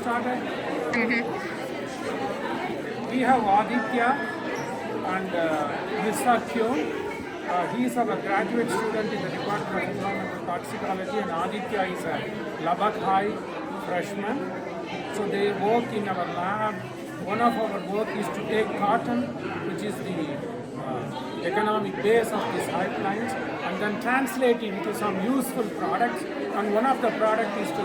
started? We have Aditya and Mirza Khyum. He is our graduate student in the Department of Environmental Toxicology, and Aditya is a Lubbock High freshman. So they work in our lab. One of our work is to take cotton, which is the economic base of these pipelines, and then translate it into some useful products. And one of the products is to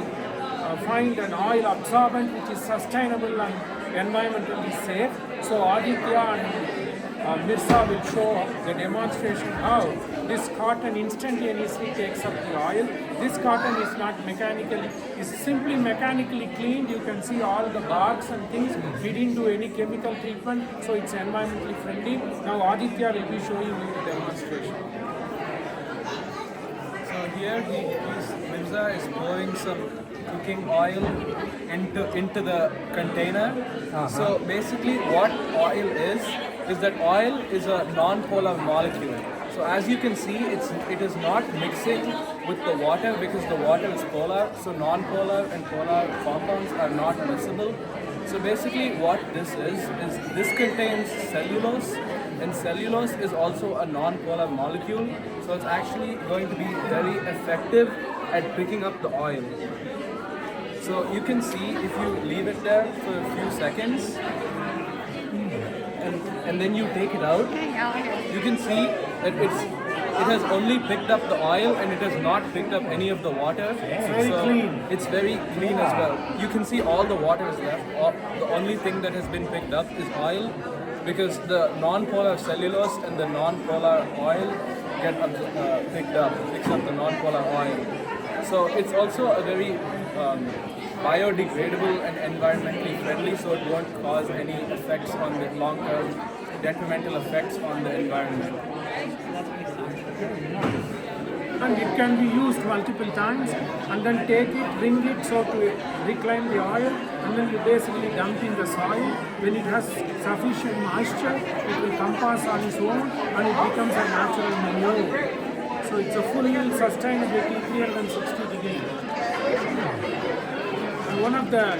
find an oil absorbent which is sustainable and environmentally safe. So Aditya and Mirza will show the demonstration how this cotton instantaneously takes up the oil. This cotton is not mechanically, is simply mechanically cleaned. You can see all the barks and things. We didn't do any chemical treatment, so it's environmentally friendly. Now Aditya will be showing you the demonstration. So here Mirza is pouring some cooking oil into the container. So basically what oil is that oil is a non-polar molecule. So as you can see, it is not mixing with the water because the water is polar. So non-polar and polar compounds are not miscible. So basically what this is this contains cellulose, and cellulose is also a non-polar molecule. So it's actually going to be very effective at picking up the oil. So you can see if you leave it there for a few seconds and then you take it out, you can see that it has only picked up the oil and it has not picked up any of the water. It's very clean as well. You can see all the water is left. The only thing that has been picked up is oil, because the non-polar cellulose and the non-polar oil picks up the non-polar oil. So it's also a very biodegradable and environmentally friendly, so it won't cause any effects on the long-term detrimental effects on the environment. And it can be used multiple times, and then take it, wring it so to reclaim the oil, and then you basically dump in the soil. When it has sufficient moisture, it will compass on its own and it becomes a natural manure. So it's a full sustainability 360 degrees. And one of the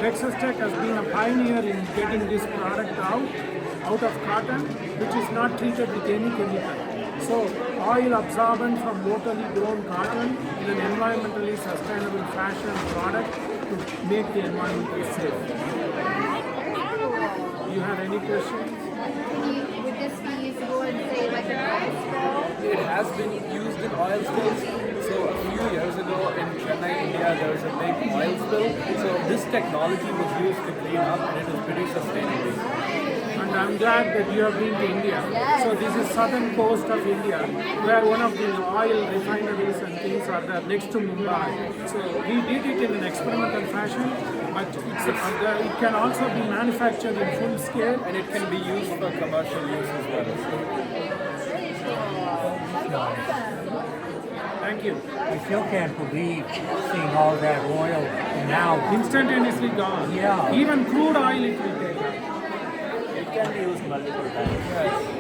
Texas Tech has been a pioneer in getting this product out of cotton, which is not treated with any chemical. So oil absorbent from locally grown cotton in an environmentally sustainable fashion product to make the environment safe. You have any questions? Would this be usable in, say, like an oil spill? It has been used in oil spills. So a few years ago in Chennai, India, there was a big oil spill. So this technology was used to clean up, and it was pretty sustainable. And I'm glad that you have been to India. Yes. So this is southern coast of India, where one of the oil refineries and things are there next to Mumbai. So we did it in an experimental fashion, but it can also be manufactured in full scale, And it can be used for commercial use as well. Thank you. I still can't believe seeing all that oil now. Instantaneously gone. Yeah. Even crude oil it will take. It can be used multiple times. Yes.